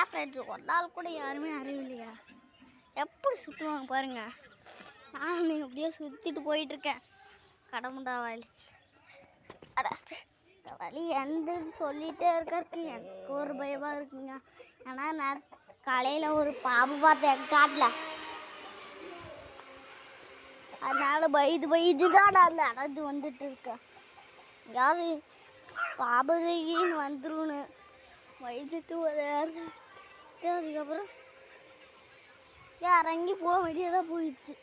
Friends ஒரு நாள் கூட யாருமே அறிவில்லையா எப்படி சுற்றுவாங்க பாருங்கள். நான் எப்படியோ சுற்றிட்டு போயிட்டுருக்கேன் கடமுண்டா வழி. இந்த வழி எந்துன்னு சொல்லிகிட்டே இருக்கிறதுக்கு எனக்கு ஒரு பயமாக இருக்குங்க. ஏன்னா நான் காலையில் ஒரு பாம்பு பார்த்தேன் காட்டில். அதனால் பயந்து தான் நான் நடந்து வந்துட்டு இருக்கேன். எங்கேயாவது பாபகைன்னு வந்துருன்னு வயதுட்டு ஒரு அதுக்கப்புறம் இறங்கி போக வேண்டியதாக போயிடுச்சு.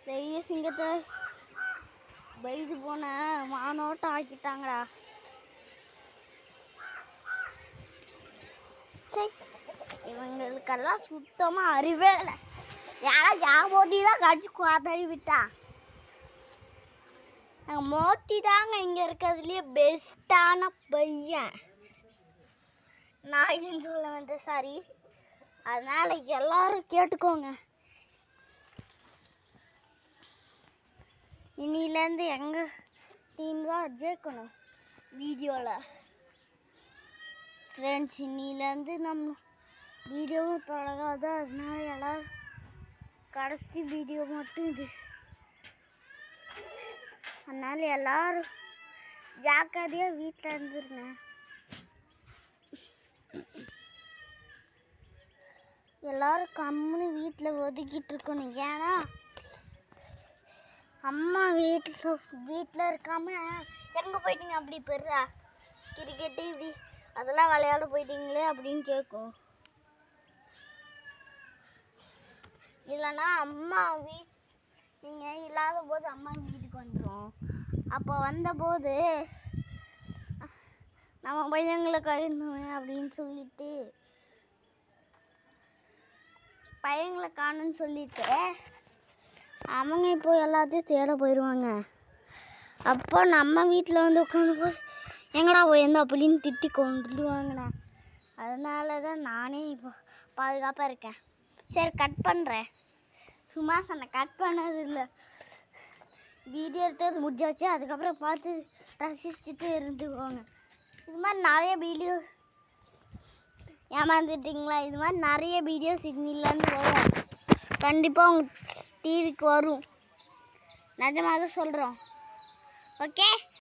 பெரிய சிங்கத்தை வயது போன மானோட்டம் ஆக்கிட்டாங்கடா. சரி, இவங்களுக்கெல்லாம் சுத்தமாக அறிவே இல்லை. யாரும் மோதி தான் கடிச்சு குவாதறி விட்டா. நாங்கள் மோத்தி தாங்க இங்கே இருக்கிறதுலையே பெஸ்ட்டான பையன். நான் சொல்ல வந்து சாரி. அதனால் எல்லாரும் கேட்டுக்கோங்க. இன்னிலேருந்து எங்கள் டீம் தான் ஜெயிக்கணும் வீடியோவில். ஃப்ரெண்ட்ஸ், இன்னிலேருந்து நம்ம வீடியோவும் தொடங்காது. அதனால எல்லோரும் கடைசி வீடியோ மட்டும் இது. அதனால் எல்லோரும் ஜாக்கிரதையாக வீட்டில் இருந்துருங்க. எல்லோரும் கம்முன்னு வீட்டில் ஒதுக்கிட்டு இருக்கணும். ஏன்னா அம்மா வீட்டில் இருக்காமல் எங்கே போயிட்டீங்க அப்படி பெருதா கிரிக்கெட்டு இப்படி அதெல்லாம் விளையாட போயிட்டீங்களே அப்படின்னு கேட்கும். இல்லைன்னா அம்மா நீங்கள் இல்லாத போது அம்மா வீட்டுக்கு வந்துடும். அப்போ வந்தபோது நம்ம பையங்களை கழிந்தோம் அப்படின்னு சொல்லிட்டு பையங்களை காணுன்னு சொல்லிட்டு அவங்க இப்போ எல்லாத்தையும் தேட போயிடுவாங்க. அப்போ நம்ம வீட்டில் வந்து உட்காந்து போது எங்கடா போயிருந்தா அப்படின்னு திட்டி கொண்டுடுவாங்கண்ணா. அதனால தான் நானே இப்போ பாதுகாப்பாக இருக்கேன். சரி, கட் பண்ணுறேன். சும்மா சொன்ன கட் பண்ணது இல்லை. வீடியோ எடுத்தது முடிஞ்சாச்சு. அதுக்கப்புறம் பார்த்து ரசிச்சுட்டு இருந்துக்கோங்க. இது மாதிரி நிறைய வீடியோ ஏமாந்துட்டிங்களா? இது மாதிரி நிறைய வீடியோஸ் இன்னிலேருந்து வரும். கண்டிப்பாக உங்கள் டிவிக்கு வரும். நிஜமாக சொல்கிறோம். ஓகே.